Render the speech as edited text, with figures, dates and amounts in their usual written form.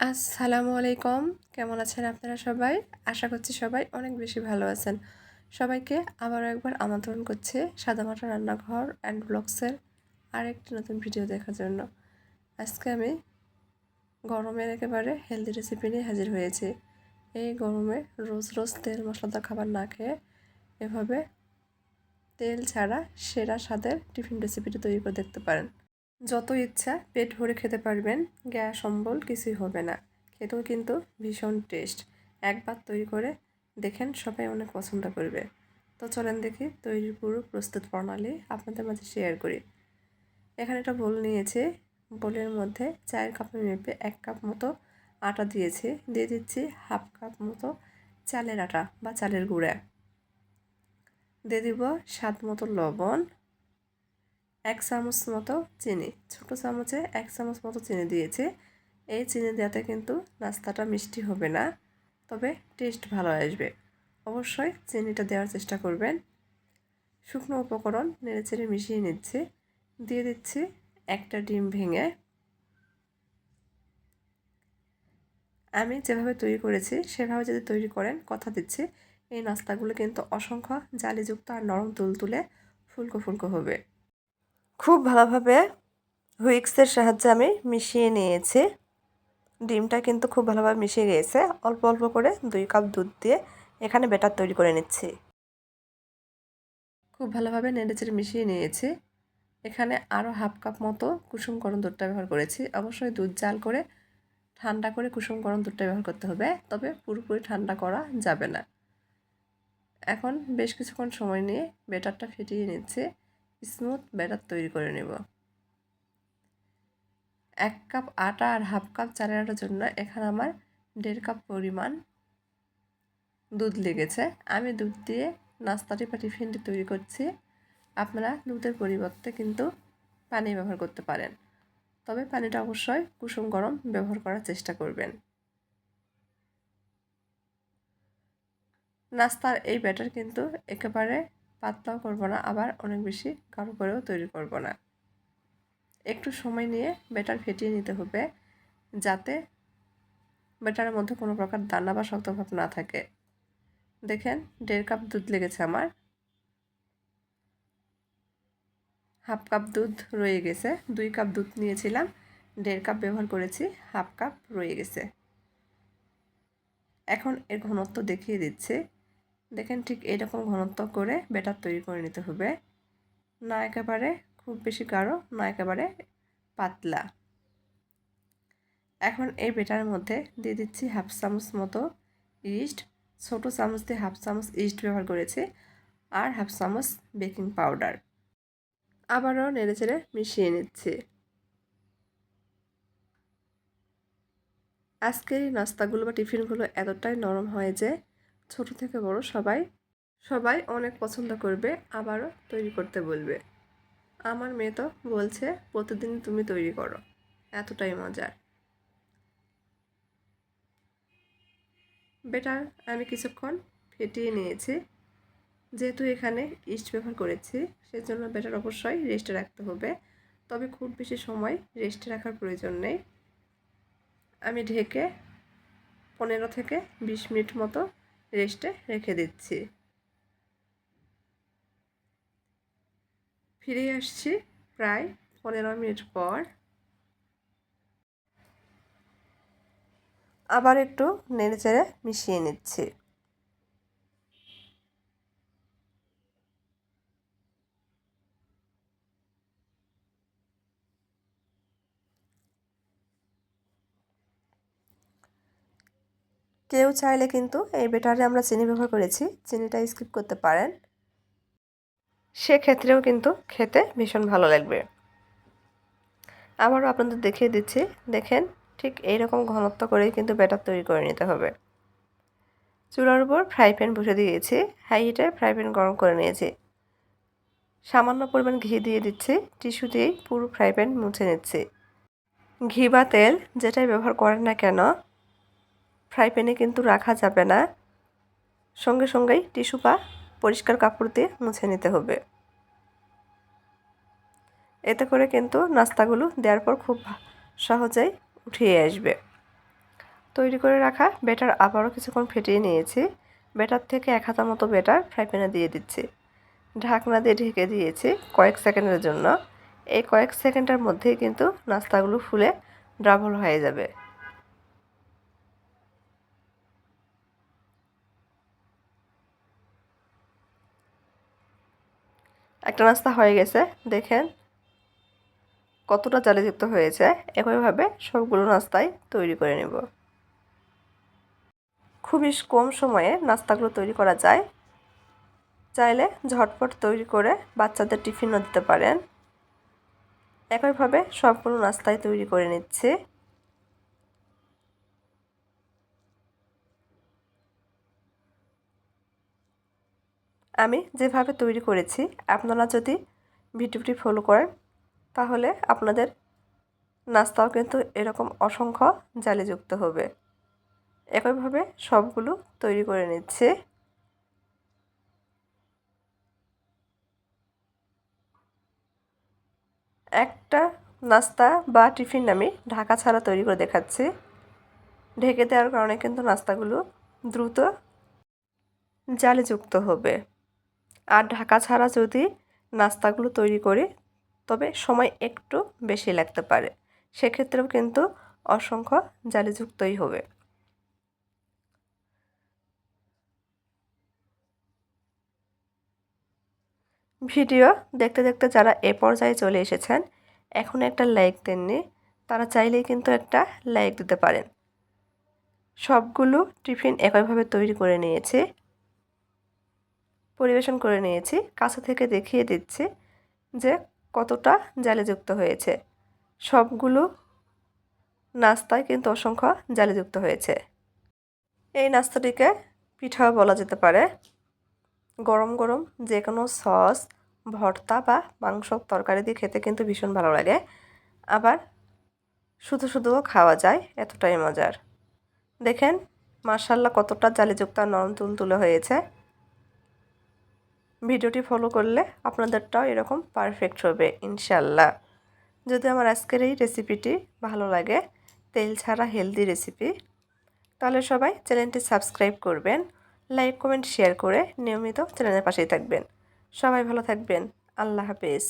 আসসালামু আলাইকুম। কেমন আছেন আপনারা সবাই? আশা করছি সবাই অনেক বেশি ভালো আছেন। সবাইকে আবারও একবার আমন্ত্রণ করছি সাদামাটা রান্নাঘর অ্যান্ড ব্লগসের আরেকটি নতুন ভিডিও দেখার জন্য। আজকে আমি গরমের একেবারে হেলদি রেসিপি নিয়ে হাজির হয়েছি। এই গরমে রোজ রোজ তেল মশলাদার খাবার না খেয়ে এভাবে তেল ছাড়া সেরা স্বাদের টিফিন রেসিপিটি তৈরি করে দেখতে পারেন। যত ইচ্ছা পেট ভরে খেতে পারবেন, গ্যাস অম্বল কিছুই হবে না। খেতেও কিন্তু ভীষণ টেস্ট। একবার তৈরি করে দেখেন, সবাই অনেক পছন্দ করবে। তো চলেন দেখি তৈরির পুরো প্রস্তুত প্রণালী আপনাদের মাঝে শেয়ার করি। এখানে একটা বোল নিয়েছি। বোলের মধ্যে চায়ের কাপের মেপে 1 কাপ মতো আটা দিয়েছি। দিয়ে দিচ্ছি হাফ কাপ মতো চালের আটা বা চালের গুঁড়া। দিয়ে দিব স্বাদ মতো লবণ, 1 চামচ মতো চিনি। ছোট চামচে 1 চামচ মতো চিনি দিয়েছি। এই চিনি দেওয়াতে কিন্তু নাস্তাটা মিষ্টি হবে না, তবে টেস্ট ভালো আসবে। অবশ্যই চিনিটা দেওয়ার চেষ্টা করবেন। শুকনো উপকরণ নেড়েচেড়ে মিশিয়ে নিচ্ছি। দিয়ে দিচ্ছি একটা ডিম ভেঙে। আমি যেভাবে তৈরি করেছি সেভাবে যদি তৈরি করেন, কথা দিচ্ছি এই নাস্তাগুলো কিন্তু অসংখ্য জালিযুক্ত আর নরম তুলতুলে ফুলকো ফুলকো হবে। খুব ভালোভাবে হুইক্সের সাহায্যে আমি মিশিয়ে নিয়েছি। ডিমটা কিন্তু খুব ভালোভাবে মিশে গিয়েছে। অল্প অল্প করে 2 কাপ দুধ দিয়ে এখানে ব্যাটার তৈরি করে নিচ্ছি। খুব ভালোভাবে নেড়েচেড়ে মিশিয়ে নিয়েছি। এখানে আরও হাফ কাপ মতো কুসুম গরম দুধটা ব্যবহার করেছি। অবশ্যই দুধ জাল করে ঠান্ডা করে কুসুম গরম দুধটা ব্যবহার করতে হবে, তবে পুরোপুরি ঠান্ডা করা যাবে না। এখন বেশ কিছুক্ষণ সময় নিয়ে ব্যাটারটা ফেটিয়ে নিচ্ছে। স্মুথ ব্যাটার তৈরি করে নেব। 1 কাপ আটা আর হাফ কাপ চালের আটার জন্য এখানে আমার 1.5 কাপ পরিমাণ দুধ লেগেছে। আমি দুধ দিয়ে নাস্তাটি বা টিফিনটি তৈরি করছি। আপনারা দুধের পরিবর্তে কিন্তু পানি ব্যবহার করতে পারেন, তবে পানিটা অবশ্যই কুসুম গরম ব্যবহার করার চেষ্টা করবেন। নাস্তার এই ব্যাটার কিন্তু একেবারে পাতলাও করব না, আবার অনেক বেশি গাঢ় করেও তৈরি করব না। একটু সময় নিয়ে ব্যাটার ফেটিয়ে নিতে হবে, যাতে ব্যাটারের মধ্যে কোনো প্রকার দানা বা শক্তভাব না থাকে। দেখেন 1.5 কাপ দুধ লেগেছে আমার। হাফ কাপ দুধ রয়ে গেছে। 2 কাপ দুধ নিয়েছিলাম, 1.5 কাপ ব্যবহার করেছি, হাফ কাপ রয়ে গেছে। এখন এর ঘনত্ব দেখিয়ে দিচ্ছে। দেখেন ঠিক এরকম ঘনত্ব করে ব্যাটার তৈরি করে নিতে হবে। না একেবারে খুব বেশি গাঢ়, না একেবারে পাতলা। এখন এই ব্যাটারের মধ্যে দিয়ে দিচ্ছি হাফ চামচ মতো ইস্ট। ছোট চামচ দিয়ে হাফ চামচ ইস্ট ব্যবহার করেছি, আর হাফ চামচ বেকিং পাউডার। আবারও নেড়েচেড়ে মিশিয়ে নিচ্ছি। আজকের এই নাস্তাগুলো বা টিফিনগুলো এতটাই নরম হয় যে ছোট থেকে বড় সবাই অনেক পছন্দ করবে, আবারও তৈরি করতে বলবে। আমার মেয়ে তো বলছে প্রতিদিন তুমি তৈরি করো, এতটাই মজার। ব্যাটার আমি কিছুক্ষণ ফেটিয়ে নিয়েছি। যেহেতু এখানে ইস্ট ব্যবহার করেছি, সেজন্য ব্যাটার অবশ্যই রেস্টে রাখতে হবে, তবে খুব বেশি সময় রেস্টে রাখার প্রয়োজন নেই। আমি ঢেকে 15 থেকে 20 মিনিট মতো রেস্টে রেখে দিচ্ছি। ফিরে আসছি প্রায় 15 মিনিট পর। আবার একটু নেড়েচেড়ে মিশিয়ে নিচ্ছি। কেউ চাইলে কিন্তু এই ব্যাটারে আমরা চিনি ব্যবহার করেছি, চিনিটা স্কিপ করতে পারেন, সেক্ষেত্রেও কিন্তু খেতে ভীষণ ভালো লাগবে। আবারও আপনাদের দেখিয়ে দিচ্ছি। দেখেন ঠিক এইরকম ঘনত্ব করেই কিন্তু ব্যাটার তৈরি করে নিতে হবে। চুলার উপর ফ্রাই প্যান বসে দিয়েছি। হাই হিটে ফ্রাই প্যান গরম করে নিয়েছি। সামান্য পরিমাণ ঘি দিয়ে দিচ্ছি। টিস্যু দিয়েই পুরো ফ্রাই প্যান মুছে নিচ্ছি। ঘি বা তেল যেটাই ব্যবহার করেন না কেন, ফ্রাই প্যানে কিন্তু রাখা যাবে না, সঙ্গে সঙ্গেই টিস্যু বা পরিষ্কার কাপড় দিয়ে মুছে নিতে হবে। এতে করে কিন্তু নাস্তাগুলো দেওয়ার পর খুব সহজেই উঠিয়ে আসবে। তৈরি করে রাখা ব্যাটার আবারও কিছুক্ষণ ফেটিয়ে নিয়েছি। ব্যাটার থেকে 1 হাতা মতো ব্যাটার ফ্রাই প্যানে দিয়ে দিচ্ছি। ঢাকনা দিয়ে ঢেকে দিয়েছি কয়েক সেকেন্ডের জন্য। এই কয়েক সেকেন্ডের মধ্যেই কিন্তু নাস্তাগুলো ফুলে ডাবল হয়ে যাবে। একটা নাস্তা হয়ে গেছে, দেখেন কতটা জালিযুক্ত হয়েছে। একইভাবে সবগুলো নাস্তাই তৈরি করে নেব। খুবই কম সময়ে নাস্তাগুলো তৈরি করা যায়। চাইলে ঝটপট তৈরি করে বাচ্চাদের টিফিনও দিতে পারেন। একইভাবে সবগুলো নাস্তাই তৈরি করে নিচ্ছে। আমি যেভাবে তৈরি করেছি আপনারা যদি ভিডিওটি ফলো করেন তাহলে আপনাদের নাস্তাও কিন্তু এরকম অসংখ্য জালিযুক্ত হবে। একইভাবে সবগুলো তৈরি করে নিচ্ছে। একটা নাস্তা বা টিফিন আমি ঢাকা ছাড়া তৈরি করে দেখাচ্ছি। ঢেকে দেওয়ার কারণে কিন্তু নাস্তাগুলো দ্রুত জালিযুক্ত হবে। আর ঢাকা ছাড়া যদি নাস্তাগুলো তৈরি করি তবে সময় একটু বেশি লাগতে পারে, সেক্ষেত্রেও কিন্তু অসংখ্য জালিযুক্তই হবে। ভিডিও দেখতে দেখতে যারা এ পর্যায়ে চলে এসেছেন এখন একটা লাইক দেননি, তারা চাইলেই কিন্তু একটা লাইক দিতে পারেন। সবগুলো টিফিন একইভাবে তৈরি করে নিয়েছি, পরিবেশন করে নিয়েছি। কাছে থেকে দেখিয়ে দিচ্ছি যে কতটা জালিযুক্ত হয়েছে। সবগুলো নাস্তায় কিন্তু অসংখ্য জালিযুক্ত হয়েছে। এই নাস্তাটিকে পিঠাও বলা যেতে পারে। গরম গরম যে কোনো সস, ভর্তা বা মাংস তরকারি দিয়ে খেতে কিন্তু ভীষণ ভালো লাগে। আবার শুধু শুধুও খাওয়া যায়, এতটাই মজার। দেখেন মাশাআল্লাহ কতটা জালিযুক্ত আর নরম তুলতুলে হয়েছে। ভিডিওটি ফলো করলে আপনাদেরটাও এরকম পারফেক্ট হবে ইনশাআল্লাহ। যদি আমার আজকের এই রেসিপিটি ভালো লাগে, তেল ছাড়া হেলদি রেসিপি, তাহলে সবাই চ্যানেলটি সাবস্ক্রাইব করবেন, লাইক কমেন্ট শেয়ার করে নিয়মিত চ্যানেলের পাশেই থাকবেন। সবাই ভালো থাকবেন। আল্লাহ হাফেজ।